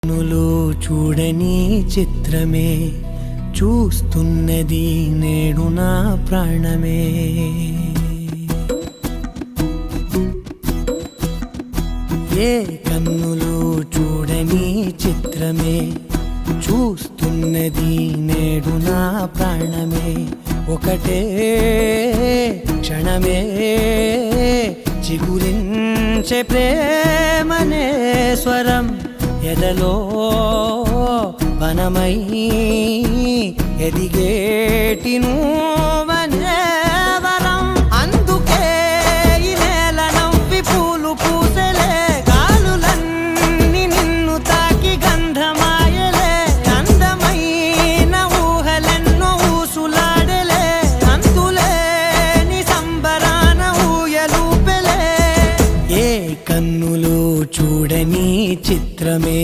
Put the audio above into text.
కన్నులు చూడని చిత్రమే చూస్తున్నది నేడు నా ప్రాణమే. ఏ కన్నులు చూడని చిత్రమే చూస్తున్నది నేడు నా ప్రాణమే. ఒకటే క్షణమే చిగురించే ప్రేమనే స్వరం ఎదలో వనమై ఎదిగేటి నువ్వనే వరం. అందుకే ఈ నేల నవ్వి పూలు పూసెలే, గాలులన్నీ నిన్ను తాకి గంధమాయలే. అందమైన ఊహలెన్నో ఊసులాడలే, అంతులేని సంబరాన ఊయలూపెలే. ఏ కన్నులు చూడని చిత్రమే